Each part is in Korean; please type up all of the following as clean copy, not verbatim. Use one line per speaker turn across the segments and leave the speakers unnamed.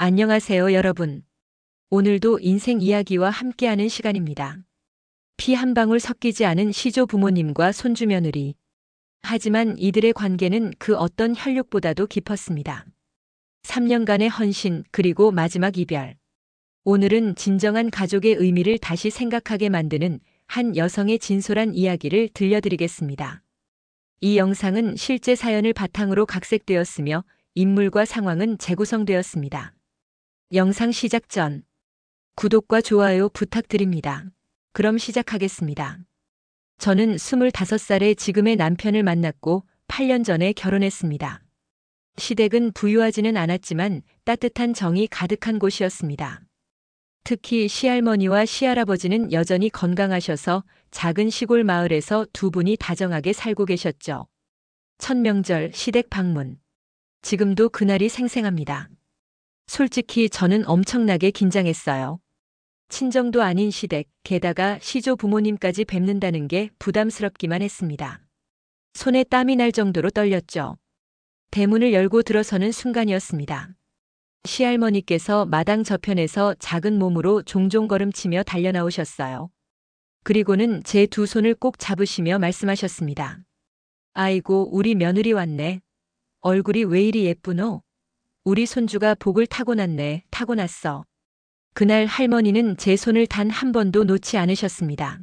안녕하세요, 여러분. 오늘도 인생 이야기와 함께하는 시간입니다. 피 한 방울 섞이지 않은 시조 부모님과 손주 며느리. 하지만 이들의 관계는 그 어떤 혈육보다도 깊었습니다. 3년간의 헌신, 그리고 마지막 이별. 오늘은 진정한 가족의 의미를 다시 생각하게 만드는 한 여성의 진솔한 이야기를 들려드리겠습니다. 이 영상은 실제 사연을 바탕으로 각색되었으며 인물과 상황은 재구성되었습니다. 영상 시작 전 구독과 좋아요 부탁드립니다. 그럼 시작하겠습니다. 저는 25살에 지금의 남편을 만났고 8년 전에 결혼했습니다. 시댁은 부유하지는 않았지만 따뜻한 정이 가득한 곳이었습니다. 특히 시할머니와 시할아버지는 여전히 건강하셔서 작은 시골 마을에서 두 분이 다정하게 살고 계셨죠. 첫 명절 시댁 방문. 지금도 그날이 생생합니다. 솔직히 저는 엄청나게 긴장했어요. 친정도 아닌 시댁, 게다가 시조 부모님까지 뵙는다는 게 부담스럽기만 했습니다. 손에 땀이 날 정도로 떨렸죠. 대문을 열고 들어서는 순간이었습니다. 시할머니께서 마당 저편에서 작은 몸으로 종종 걸음치며 달려나오셨어요. 그리고는 제 두 손을 꼭 잡으시며 말씀하셨습니다. 아이고, 우리 며느리 왔네. 얼굴이 왜 이리 예쁘노? 우리 손주가 복을 타고났네, 타고났어. 그날 할머니는 제 손을 단 한 번도 놓지 않으셨습니다.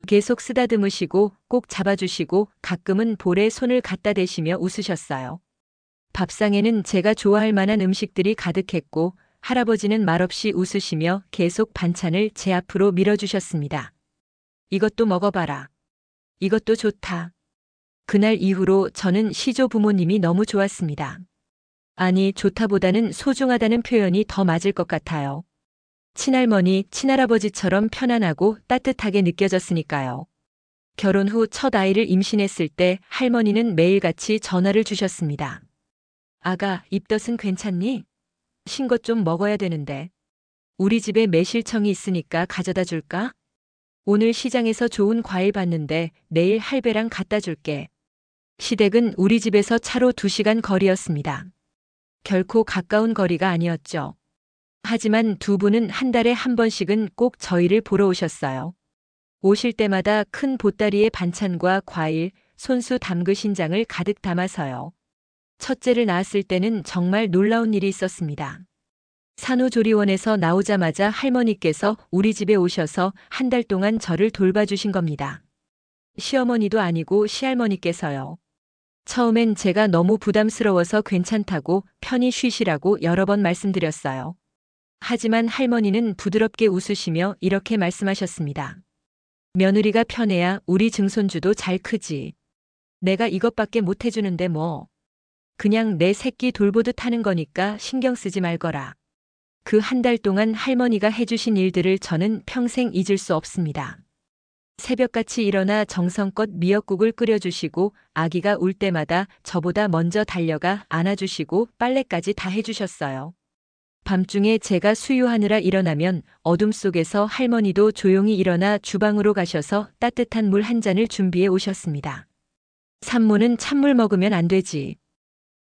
계속 쓰다듬으시고 꼭 잡아주시고 가끔은 볼에 손을 갖다 대시며 웃으셨어요. 밥상에는 제가 좋아할 만한 음식들이 가득했고 할아버지는 말없이 웃으시며 계속 반찬을 제 앞으로 밀어주셨습니다. 이것도 먹어봐라. 이것도 좋다. 그날 이후로 저는 시조 부모님이 너무 좋았습니다. 아니, 좋다보다는 소중하다는 표현이 더 맞을 것 같아요. 친할머니, 친할아버지처럼 편안하고 따뜻하게 느껴졌으니까요. 결혼 후 첫 아이를 임신했을 때 할머니는 매일같이 전화를 주셨습니다. 아가, 입덧은 괜찮니? 신 것 좀 먹어야 되는데. 우리 집에 매실청이 있으니까 가져다 줄까? 오늘 시장에서 좋은 과일 봤는데 내일 할배랑 갖다 줄게. 시댁은 우리 집에서 차로 2시간 거리였습니다. 결코 가까운 거리가 아니었죠. 하지만 두 분은 한 달에 한 번씩은 꼭 저희를 보러 오셨어요. 오실 때마다 큰 보따리에 반찬과 과일, 손수 담그신 장을 가득 담아서요. 첫째를 낳았을 때는 정말 놀라운 일이 있었습니다. 산후조리원에서 나오자마자 할머니께서 우리 집에 오셔서 한 달 동안 저를 돌봐주신 겁니다. 시어머니도 아니고 시할머니께서요. 처음엔 제가 너무 부담스러워서 괜찮다고 편히 쉬시라고 여러 번 말씀드렸어요. 하지만 할머니는 부드럽게 웃으시며 이렇게 말씀하셨습니다. 며느리가 편해야 우리 증손주도 잘 크지. 내가 이것밖에 못 해주는데 뭐. 그냥 내 새끼 돌보듯 하는 거니까 신경 쓰지 말거라. 그 한 달 동안 할머니가 해주신 일들을 저는 평생 잊을 수 없습니다. 새벽같이 일어나 정성껏 미역국을 끓여주시고 아기가 울 때마다 저보다 먼저 달려가 안아주시고 빨래까지 다 해주셨어요. 밤중에 제가 수유하느라 일어나면 어둠 속에서 할머니도 조용히 일어나 주방으로 가셔서 따뜻한 물 한 잔을 준비해 오셨습니다. 산모는 찬물 먹으면 안 되지.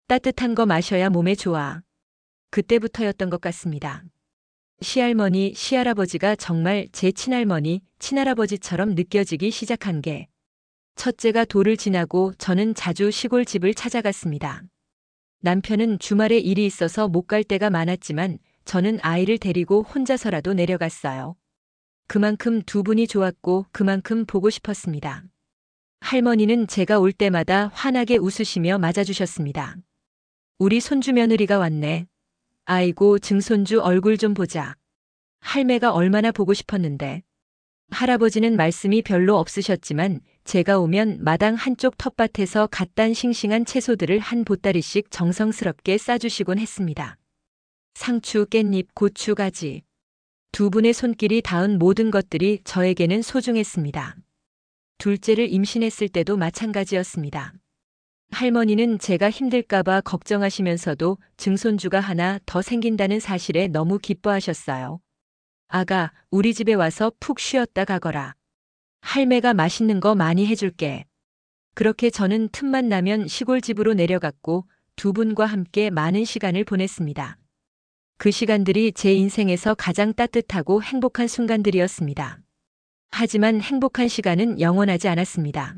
따뜻한 거 마셔야 몸에 좋아. 그때부터였던 것 같습니다. 시할머니, 시할아버지가 정말 제 친할머니, 친할아버지처럼 느껴지기 시작한 게 첫째가 돌을 지나고 저는 자주 시골 집을 찾아갔습니다. 남편은 주말에 일이 있어서 못 갈 때가 많았지만 저는 아이를 데리고 혼자서라도 내려갔어요. 그만큼 두 분이 좋았고 그만큼 보고 싶었습니다. 할머니는 제가 올 때마다 환하게 웃으시며 맞아주셨습니다. 우리 손주 며느리가 왔네. 아이고, 증손주 얼굴 좀 보자. 할매가 얼마나 보고 싶었는데. 할아버지는 말씀이 별로 없으셨지만 제가 오면 마당 한쪽 텃밭에서 갓 딴 싱싱한 채소들을 한 보따리씩 정성스럽게 싸주시곤 했습니다. 상추, 깻잎, 고추, 가지. 두 분의 손길이 닿은 모든 것들이 저에게는 소중했습니다. 둘째를 임신했을 때도 마찬가지였습니다. 할머니는 제가 힘들까봐 걱정하시면서도 증손주가 하나 더 생긴다는 사실에 너무 기뻐하셨어요. 아가, 우리 집에 와서 푹 쉬었다 가거라. 할매가 맛있는 거 많이 해줄게. 그렇게 저는 틈만 나면 시골집으로 내려갔고 두 분과 함께 많은 시간을 보냈습니다. 그 시간들이 제 인생에서 가장 따뜻하고 행복한 순간들이었습니다. 하지만 행복한 시간은 영원하지 않았습니다.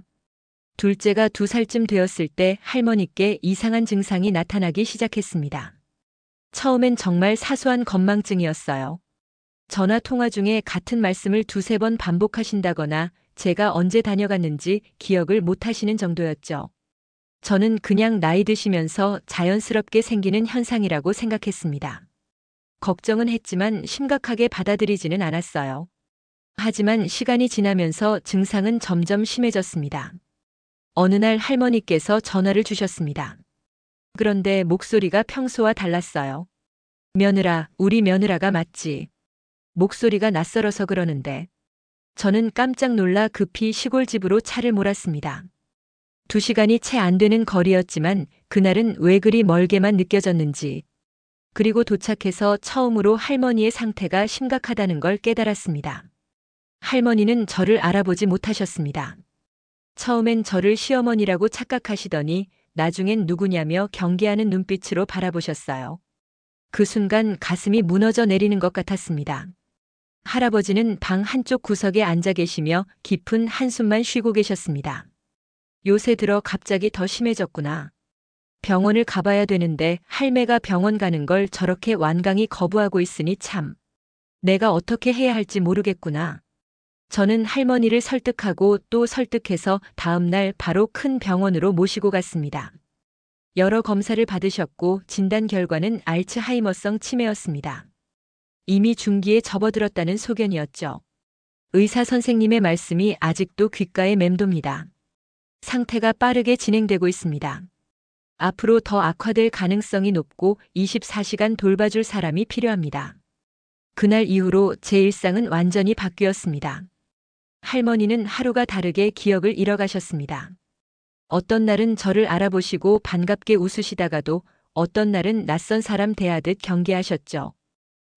둘째가 2살쯤 되었을 때 할머니께 이상한 증상이 나타나기 시작했습니다. 처음엔 정말 사소한 건망증이었어요. 전화 통화 중에 같은 말씀을 2~3번 반복하신다거나 제가 언제 다녀갔는지 기억을 못 하시는 정도였죠. 저는 그냥 나이 드시면서 자연스럽게 생기는 현상이라고 생각했습니다. 걱정은 했지만 심각하게 받아들이지는 않았어요. 하지만 시간이 지나면서 증상은 점점 심해졌습니다. 어느 날 할머니께서 전화를 주셨습니다. 그런데 목소리가 평소와 달랐어요. 며느라, 우리 며느라가 맞지? 목소리가 낯설어서 그러는데. 저는 깜짝 놀라 급히 시골집으로 차를 몰았습니다. 2시간이 채 안 되는 거리였지만 그날은 왜 그리 멀게만 느껴졌는지. 그리고 도착해서 처음으로 할머니의 상태가 심각하다는 걸 깨달았습니다. 할머니는 저를 알아보지 못하셨습니다. 처음엔 저를 시어머니라고 착각하시더니 나중엔 누구냐며 경계하는 눈빛으로 바라보셨어요. 그 순간 가슴이 무너져 내리는 것 같았습니다. 할아버지는 방 한쪽 구석에 앉아 계시며 깊은 한숨만 쉬고 계셨습니다. 요새 들어 갑자기 더 심해졌구나. 병원을 가봐야 되는데 할매가 병원 가는 걸 저렇게 완강히 거부하고 있으니 참. 내가 어떻게 해야 할지 모르겠구나. 저는 할머니를 설득하고 또 설득해서 다음 날 바로 큰 병원으로 모시고 갔습니다. 여러 검사를 받으셨고 진단 결과는 알츠하이머성 치매였습니다. 이미 중기에 접어들었다는 소견이었죠. 의사 선생님의 말씀이 아직도 귓가에 맴돕니다. 상태가 빠르게 진행되고 있습니다. 앞으로 더 악화될 가능성이 높고 24시간 돌봐줄 사람이 필요합니다. 그날 이후로 제 일상은 완전히 바뀌었습니다. 할머니는 하루가 다르게 기억을 잃어가셨습니다. 어떤 날은 저를 알아보시고 반갑게 웃으시다가도 어떤 날은 낯선 사람 대하듯 경계하셨죠.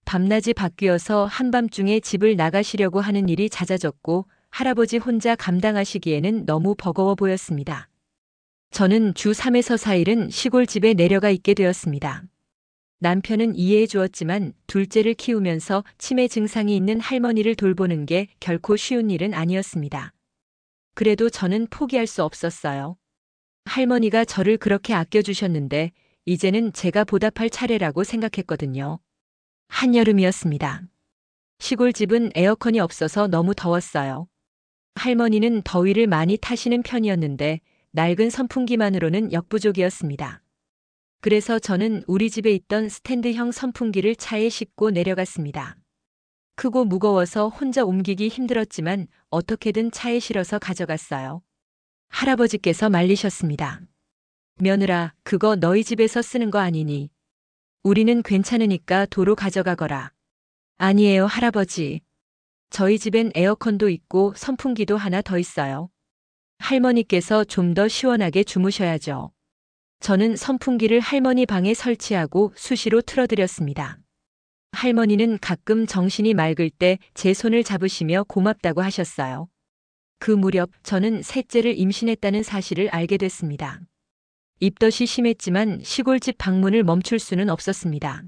밤낮이 바뀌어서 한밤중에 집을 나가시려고 하는 일이 잦아졌고 할아버지 혼자 감당하시기에는 너무 버거워 보였습니다. 저는 주 3에서 4일은 시골집에 내려가 있게 되었습니다. 남편은 이해해 주었지만 둘째를 키우면서 치매 증상이 있는 할머니를 돌보는 게 결코 쉬운 일은 아니었습니다. 그래도 저는 포기할 수 없었어요. 할머니가 저를 그렇게 아껴주셨는데 이제는 제가 보답할 차례라고 생각했거든요. 한여름이었습니다. 시골집은 에어컨이 없어서 너무 더웠어요. 할머니는 더위를 많이 타시는 편이었는데 낡은 선풍기만으로는 역부족이었습니다. 그래서 저는 우리 집에 있던 스탠드형 선풍기를 차에 싣고 내려갔습니다. 크고 무거워서 혼자 옮기기 힘들었지만 어떻게든 차에 실어서 가져갔어요. 할아버지께서 말리셨습니다. 며느라, 그거 너희 집에서 쓰는 거 아니니? 우리는 괜찮으니까 도로 가져가거라. 아니에요, 할아버지. 저희 집엔 에어컨도 있고 선풍기도 하나 더 있어요. 할머니께서 좀 더 시원하게 주무셔야죠. 저는 선풍기를 할머니 방에 설치하고 수시로 틀어드렸습니다. 할머니는 가끔 정신이 맑을 때 제 손을 잡으시며 고맙다고 하셨어요. 그 무렵 저는 셋째를 임신했다는 사실을 알게 됐습니다. 입덧이 심했지만 시골집 방문을 멈출 수는 없었습니다.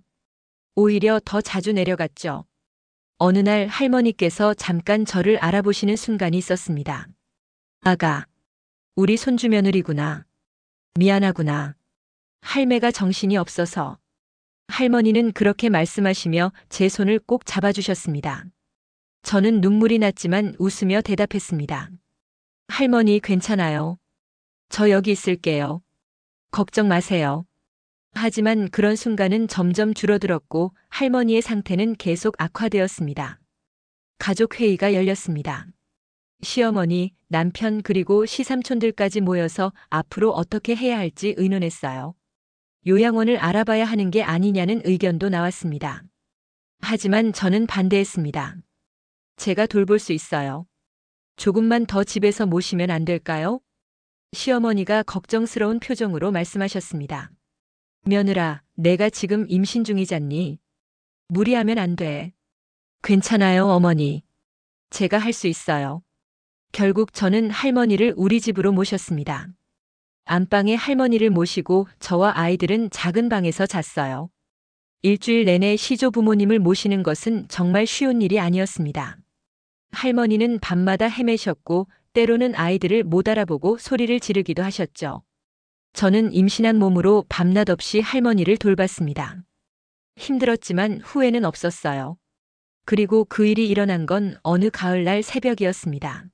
오히려 더 자주 내려갔죠. 어느 날 할머니께서 잠깐 저를 알아보시는 순간이 있었습니다. 아가, 우리 손주 며느리구나. 미안하구나. 할매가 정신이 없어서. 할머니는 그렇게 말씀하시며 제 손을 꼭 잡아주셨습니다. 저는 눈물이 났지만 웃으며 대답했습니다. 할머니 괜찮아요. 저 여기 있을게요. 걱정 마세요. 하지만 그런 순간은 점점 줄어들었고 할머니의 상태는 계속 악화되었습니다. 가족 회의가 열렸습니다. 시어머니, 남편 그리고 시삼촌들까지 모여서 앞으로 어떻게 해야 할지 의논했어요. 요양원을 알아봐야 하는 게 아니냐는 의견도 나왔습니다. 하지만 저는 반대했습니다. 제가 돌볼 수 있어요. 조금만 더 집에서 모시면 안 될까요? 시어머니가 걱정스러운 표정으로 말씀하셨습니다. 며느라, 내가 지금 임신 중이잖니. 무리하면 안 돼. 괜찮아요, 어머니. 제가 할 수 있어요. 결국 저는 할머니를 우리 집으로 모셨습니다. 안방에 할머니를 모시고 저와 아이들은 작은 방에서 잤어요. 일주일 내내 시조 부모님을 모시는 것은 정말 쉬운 일이 아니었습니다. 할머니는 밤마다 헤매셨고 때로는 아이들을 못 알아보고 소리를 지르기도 하셨죠. 저는 임신한 몸으로 밤낮 없이 할머니를 돌봤습니다. 힘들었지만 후회는 없었어요. 그리고 그 일이 일어난 건 어느 가을날 새벽이었습니다.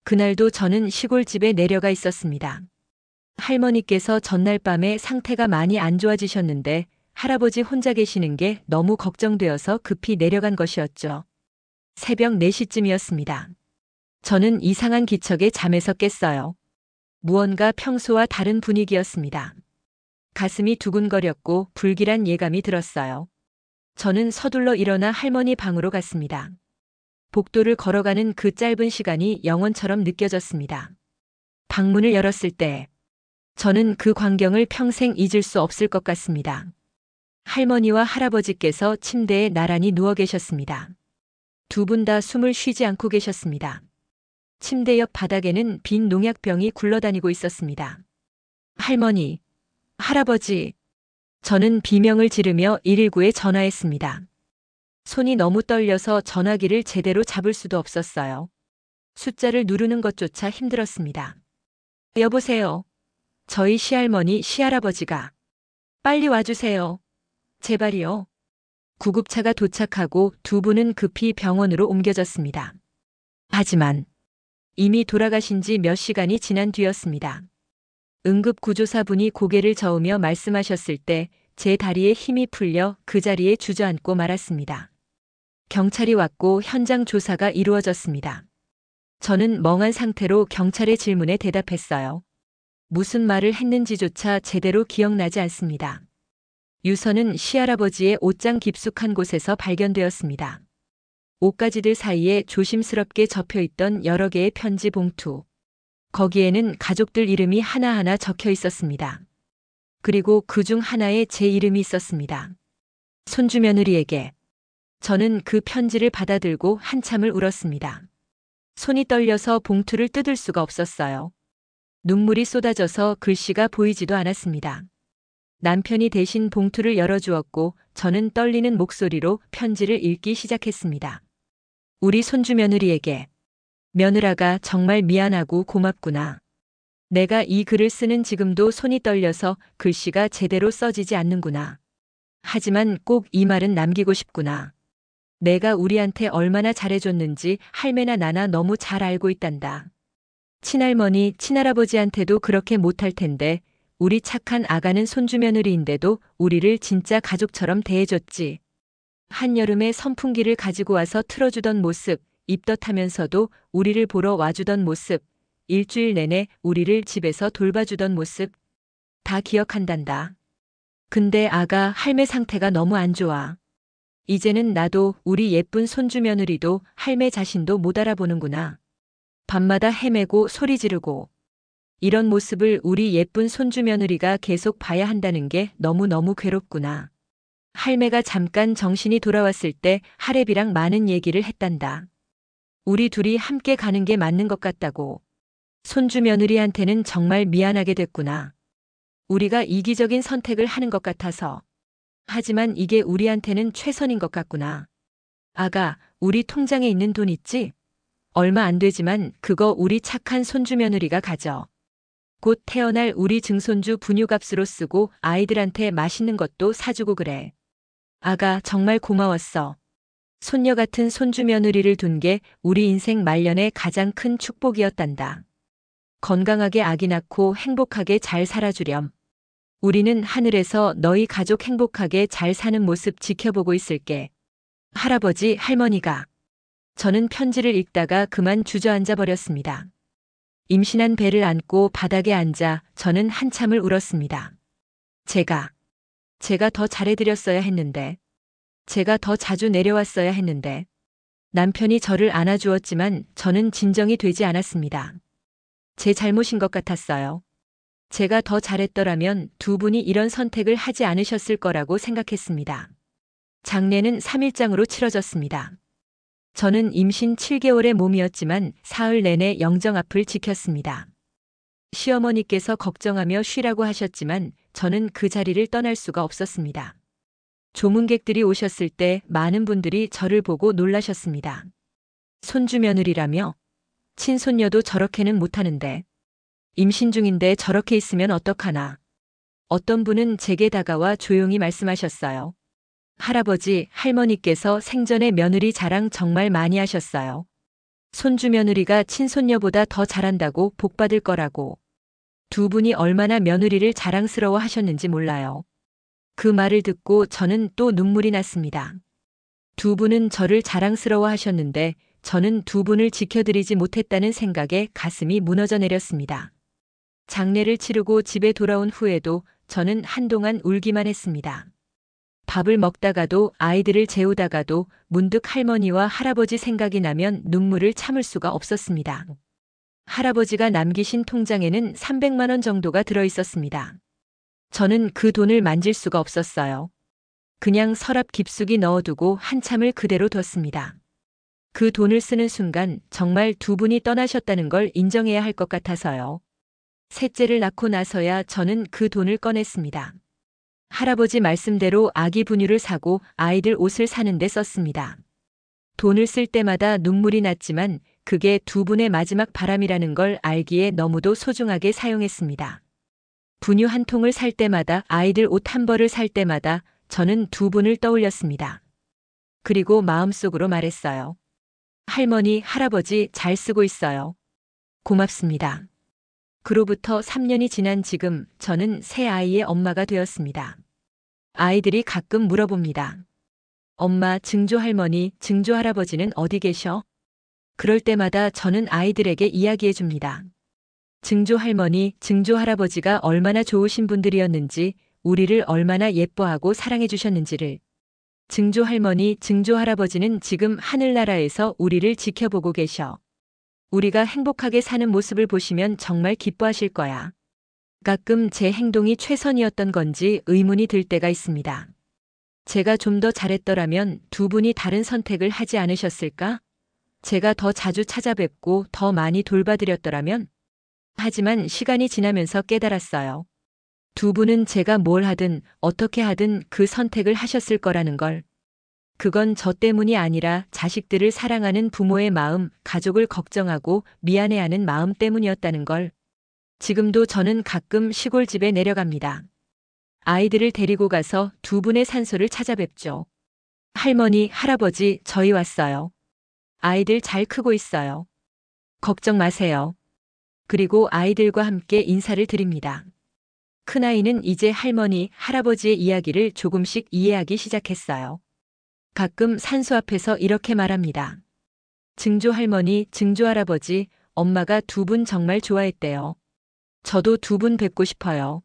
그날도 저는 시골집에 내려가 있었습니다. 할머니께서 전날 밤에 상태가 많이 안 좋아지셨는데 할아버지 혼자 계시는 게 너무 걱정되어서 급히 내려간 것이었죠. 새벽 4시쯤이었습니다. 저는 이상한 기척에 잠에서 깼어요. 무언가 평소와 다른 분위기였습니다. 가슴이 두근거렸고 불길한 예감이 들었어요. 저는 서둘러 일어나 할머니 방으로 갔습니다. 복도를 걸어가는 그 짧은 시간이 영원처럼 느껴졌습니다. 방문을 열었을 때 저는 그 광경을 평생 잊을 수 없을 것 같습니다. 할머니와 할아버지께서 침대에 나란히 누워 계셨습니다. 두 분 다 숨을 쉬지 않고 계셨습니다. 침대 옆 바닥에는 빈 농약병이 굴러다니고 있었습니다. 할머니, 할아버지. 저는 비명을 지르며 119에 전화했습니다. 손이 너무 떨려서 전화기를 제대로 잡을 수도 없었어요. 숫자를 누르는 것조차 힘들었습니다. 여보세요. 저희 시할머니, 시할아버지가. 빨리 와주세요. 제발이요. 구급차가 도착하고 두 분은 급히 병원으로 옮겨졌습니다. 하지만 이미 돌아가신 지 몇 시간이 지난 뒤였습니다. 응급구조사분이 고개를 저으며 말씀하셨을 때 제 다리에 힘이 풀려 그 자리에 주저앉고 말았습니다. 경찰이 왔고 현장 조사가 이루어졌습니다. 저는 멍한 상태로 경찰의 질문에 대답했어요. 무슨 말을 했는지조차 제대로 기억나지 않습니다. 유서는 시할아버지의 옷장 깊숙한 곳에서 발견되었습니다. 옷가지들 사이에 조심스럽게 접혀있던 여러 개의 편지 봉투. 거기에는 가족들 이름이 하나하나 적혀 있었습니다. 그리고 그중 하나에 제 이름이 있었습니다. 손주 며느리에게. 저는 그 편지를 받아들고 한참을 울었습니다. 손이 떨려서 봉투를 뜯을 수가 없었어요. 눈물이 쏟아져서 글씨가 보이지도 않았습니다. 남편이 대신 봉투를 열어주었고 저는 떨리는 목소리로 편지를 읽기 시작했습니다. 우리 손주 며느리에게. 며느라가 정말 미안하고 고맙구나. 내가 이 글을 쓰는 지금도 손이 떨려서 글씨가 제대로 써지지 않는구나. 하지만 꼭 이 말은 남기고 싶구나. 내가 우리한테 얼마나 잘해줬는지 할매나 나나 너무 잘 알고 있단다. 친할머니, 친할아버지한테도 그렇게 못할 텐데 우리 착한 아가는 손주 며느리인데도 우리를 진짜 가족처럼 대해줬지. 한여름에 선풍기를 가지고 와서 틀어주던 모습, 입덧하면서도 우리를 보러 와주던 모습, 일주일 내내 우리를 집에서 돌봐주던 모습, 다 기억한단다. 근데 아가 할매 상태가 너무 안 좋아. 이제는 나도 우리 예쁜 손주 며느리도 할매 자신도 못 알아보는구나. 밤마다 헤매고 소리 지르고. 이런 모습을 우리 예쁜 손주 며느리가 계속 봐야 한다는 게 너무너무 괴롭구나. 할매가 잠깐 정신이 돌아왔을 때 할애비랑 많은 얘기를 했단다. 우리 둘이 함께 가는 게 맞는 것 같다고. 손주 며느리한테는 정말 미안하게 됐구나. 우리가 이기적인 선택을 하는 것 같아서. 하지만 이게 우리한테는 최선인 것 같구나. 아가, 우리 통장에 있는 돈 있지? 얼마 안 되지만 그거 우리 착한 손주 며느리가 가져. 곧 태어날 우리 증손주 분유값으로 쓰고 아이들한테 맛있는 것도 사주고 그래. 아가, 정말 고마웠어. 손녀 같은 손주 며느리를 둔 게 우리 인생 말년의 가장 큰 축복이었단다. 건강하게 아기 낳고 행복하게 잘 살아주렴. 우리는 하늘에서 너희 가족 행복하게 잘 사는 모습 지켜보고 있을게. 할아버지, 할머니가. 저는 편지를 읽다가 그만 주저앉아 버렸습니다. 임신한 배를 안고 바닥에 앉아 저는 한참을 울었습니다. 제가 더 잘해드렸어야 했는데. 제가 더 자주 내려왔어야 했는데. 남편이 저를 안아주었지만 저는 진정이 되지 않았습니다. 제 잘못인 것 같았어요. 제가 더 잘했더라면 두 분이 이런 선택을 하지 않으셨을 거라고 생각했습니다. 장례는 3일장으로 치러졌습니다. 저는 임신 7개월의 몸이었지만 사흘 내내 영정 앞을 지켰습니다. 시어머니께서 걱정하며 쉬라고 하셨지만 저는 그 자리를 떠날 수가 없었습니다. 조문객들이 오셨을 때 많은 분들이 저를 보고 놀라셨습니다. 손주 며느리라며? 친손녀도 저렇게는 못하는데. 임신 중인데 저렇게 있으면 어떡하나. 어떤 분은 제게 다가와 조용히 말씀하셨어요. 할아버지, 할머니께서 생전에 며느리 자랑 정말 많이 하셨어요. 손주 며느리가 친손녀보다 더 잘한다고 복받을 거라고. 두 분이 얼마나 며느리를 자랑스러워 하셨는지 몰라요. 그 말을 듣고 저는 또 눈물이 났습니다. 두 분은 저를 자랑스러워 하셨는데 저는 두 분을 지켜드리지 못했다는 생각에 가슴이 무너져 내렸습니다. 장례를 치르고 집에 돌아온 후에도 저는 한동안 울기만 했습니다. 밥을 먹다가도 아이들을 재우다가도 문득 할머니와 할아버지 생각이 나면 눈물을 참을 수가 없었습니다. 할아버지가 남기신 통장에는 300만 원 정도가 들어 있었습니다. 저는 그 돈을 만질 수가 없었어요. 그냥 서랍 깊숙이 넣어두고 한참을 그대로 뒀습니다. 그 돈을 쓰는 순간 정말 두 분이 떠나셨다는 걸 인정해야 할 것 같아서요. 셋째를 낳고 나서야 저는 그 돈을 꺼냈습니다. 할아버지 말씀대로 아기 분유를 사고 아이들 옷을 사는 데 썼습니다. 돈을 쓸 때마다 눈물이 났지만 그게 두 분의 마지막 바람이라는 걸 알기에 너무도 소중하게 사용했습니다. 분유 한 통을 살 때마다 아이들 옷 한 벌을 살 때마다 저는 두 분을 떠올렸습니다. 그리고 마음속으로 말했어요. 할머니, 할아버지 잘 쓰고 있어요. 고맙습니다. 그로부터 3년이 지난 지금 저는 새 아이의 엄마가 되었습니다. 아이들이 가끔 물어봅니다. 엄마, 증조할머니, 증조할아버지는 어디 계셔? 그럴 때마다 저는 아이들에게 이야기해 줍니다. 증조할머니, 증조할아버지가 얼마나 좋으신 분들이었는지, 우리를 얼마나 예뻐하고 사랑해 주셨는지를. 증조할머니, 증조할아버지는 지금 하늘나라에서 우리를 지켜보고 계셔. 우리가 행복하게 사는 모습을 보시면 정말 기뻐하실 거야. 가끔 제 행동이 최선이었던 건지 의문이 들 때가 있습니다. 제가 좀 더 잘했더라면 두 분이 다른 선택을 하지 않으셨을까? 제가 더 자주 찾아뵙고 더 많이 돌봐드렸더라면? 하지만 시간이 지나면서 깨달았어요. 두 분은 제가 뭘 하든 어떻게 하든 그 선택을 하셨을 거라는 걸. 그건 저 때문이 아니라 자식들을 사랑하는 부모의 마음, 가족을 걱정하고 미안해하는 마음 때문이었다는 걸. 지금도 저는 가끔 시골집에 내려갑니다. 아이들을 데리고 가서 두 분의 산소를 찾아뵙죠. 할머니, 할아버지, 저희 왔어요. 아이들 잘 크고 있어요. 걱정 마세요. 그리고 아이들과 함께 인사를 드립니다. 큰아이는 이제 할머니, 할아버지의 이야기를 조금씩 이해하기 시작했어요. 가끔 산소 앞에서 이렇게 말합니다. 증조할머니, 증조할아버지, 엄마가 두 분 정말 좋아했대요. 저도 두 분 뵙고 싶어요.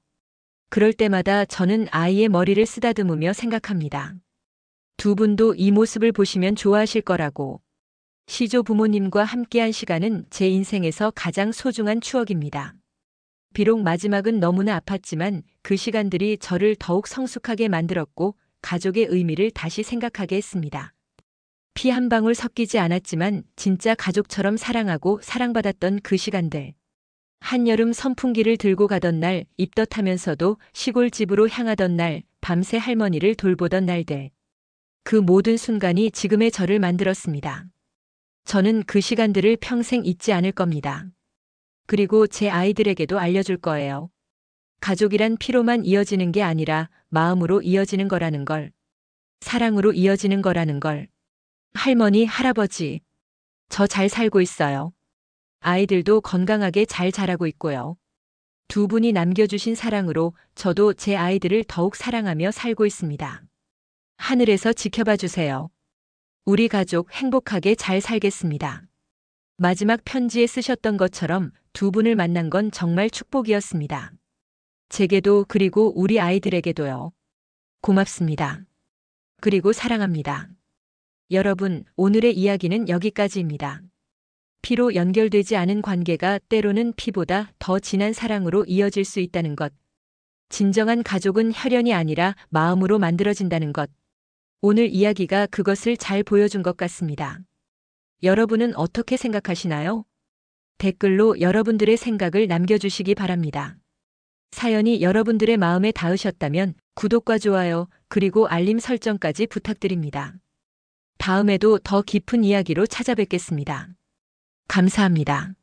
그럴 때마다 저는 아이의 머리를 쓰다듬으며 생각합니다. 두 분도 이 모습을 보시면 좋아하실 거라고. 시조 부모님과 함께한 시간은 제 인생에서 가장 소중한 추억입니다. 비록 마지막은 너무나 아팠지만 그 시간들이 저를 더욱 성숙하게 만들었고 가족의 의미를 다시 생각하게 했습니다. 피 한 방울 섞이지 않았지만 진짜 가족처럼 사랑하고 사랑받았던 그 시간들. 한여름 선풍기를 들고 가던 날, 입덧하면서도 시골집으로 향하던 날, 밤새 할머니를 돌보던 날들. 그 모든 순간이 지금의 저를 만들었습니다. 저는 그 시간들을 평생 잊지 않을 겁니다. 그리고 제 아이들에게도 알려줄 거예요. 가족이란 피로만 이어지는 게 아니라 마음으로 이어지는 거라는 걸. 사랑으로 이어지는 거라는 걸. 할머니, 할아버지. 저 잘 살고 있어요. 아이들도 건강하게 잘 자라고 있고요. 두 분이 남겨주신 사랑으로 저도 제 아이들을 더욱 사랑하며 살고 있습니다. 하늘에서 지켜봐 주세요. 우리 가족 행복하게 잘 살겠습니다. 마지막 편지에 쓰셨던 것처럼 두 분을 만난 건 정말 축복이었습니다. 제게도 그리고 우리 아이들에게도요. 고맙습니다. 그리고 사랑합니다. 여러분, 오늘의 이야기는 여기까지입니다. 피로 연결되지 않은 관계가 때로는 피보다 더 진한 사랑으로 이어질 수 있다는 것. 진정한 가족은 혈연이 아니라 마음으로 만들어진다는 것. 오늘 이야기가 그것을 잘 보여준 것 같습니다. 여러분은 어떻게 생각하시나요? 댓글로 여러분들의 생각을 남겨주시기 바랍니다. 사연이 여러분들의 마음에 닿으셨다면 구독과 좋아요, 그리고 알림 설정까지 부탁드립니다. 다음에도 더 깊은 이야기로 찾아뵙겠습니다. 감사합니다.